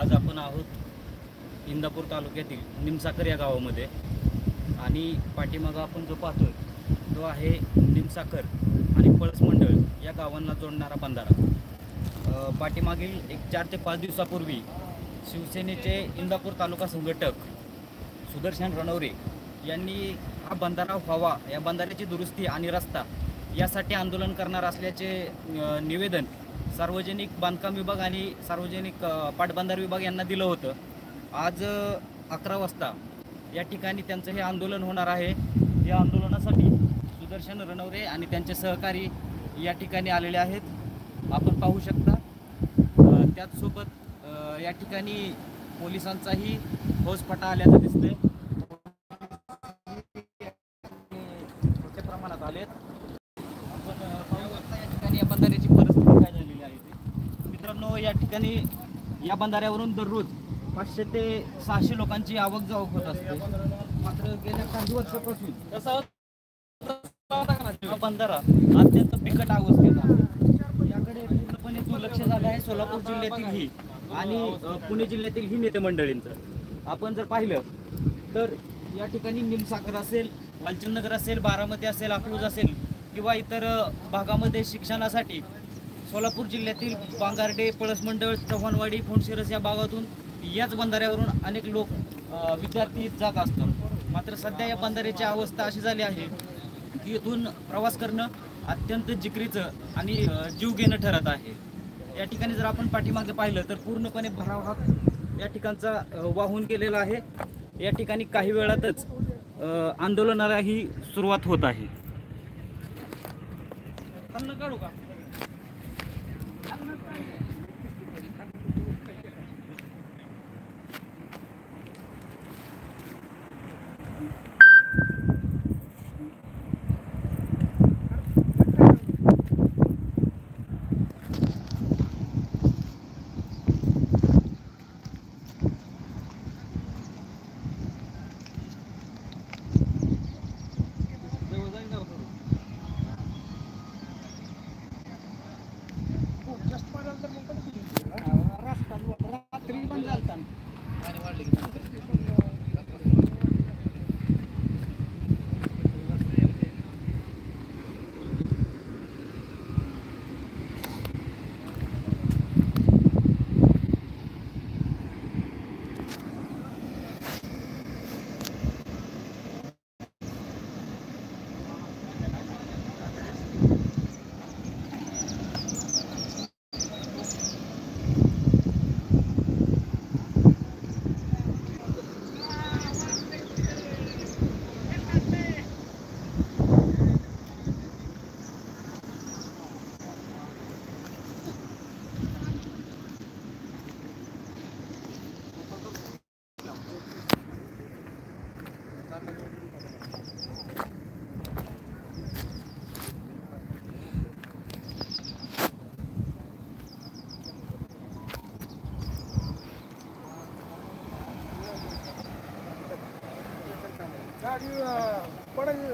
आज आपण आहोत इंदापूर तालुक्यातील निमसाकर या गावामध्ये आणि पाठीमागं आपण जो पाहतोय तो आहे निमसाकर आणि पळस मंडळ या गावांना जोडणारा बंधारा। पाठीमागील 4 ते 5 दिवसापूर्वी शिवसेनेचे इंदापूर तालुका संघटक सुदर्शन रणवरे यांनी हा बंधारा व्हावा, या बंधाऱ्याची दुरुस्ती आणि रस्ता यासाठी आंदोलन करणार असल्याचे निवेदन सार्वजनिक बांधकाम विभाग आणि सार्वजनिक पाटबंधारे विभाग यांना दिलं होतं। आज 11 वाजता या ठिकाणी त्यांचं हे आंदोलन होणार आहे। या आंदोलनासाठी सुदर्शन रणवरे आणि त्यांचे सहकारी या ठिकाणी आलेले आहेत, आपण पाहू शकता। त्याचसोबत या ठिकाणी पोलिसांचाही फौजफाटा आल्याचं दिसतंय, मोठ्या प्रमाणात आलेत। आपण पाहू शकता या ठिकाणी या बंधाऱ्याची परिस्थिती काय झालेली आहे। मित्रांनो, या ठिकाणी या बंधाऱ्यावरून दररोज 500 ते 600 लोकांची आवक जावक होत असते। मात्र गेल्या काही वर्षापासून हा बंधारा अत्यंत बिकट अवस्थेत आहे। याकडे पूर्णपणे दुर्लक्ष झालं आहे सोलापूर जिल्ह्यातीलही आणि पुणे जिल्ह्यातीलही नेते मंडळींचं। आपण जर पाहिलं तर या ठिकाणी निमसाकर असेल, वालचंदनगर असेल, बारामती असेल, अकलूज असेल किंवा इतर भागामध्ये शिक्षणासाठी सोलापूर जिल्ह्यातील बांगार्डे, पळस मंडळ, चव्हाणवाडी, फोंडशिरस या भागातून याच बंधाऱ्यावरून अनेक लोक विद्यार्थी जात असतात। मात्र सध्या या बंधाऱ्याची अवस्था अशी झाली आहे की इथून प्रवास करणं अत्यंत जिकरीचं आणि जीव घेणं ठरत आहे। या ठिकाणी जर आपण पाठीमागे पाहिलं तर पूर्णपणे भराव या ठिकाणचा वाहून गेलेला आहे। या ठिकाणी काही वेळातच आंदोलनालाही सुरुवात होत आहे। काढू का? रात्री पण चालतात गाडी पडायची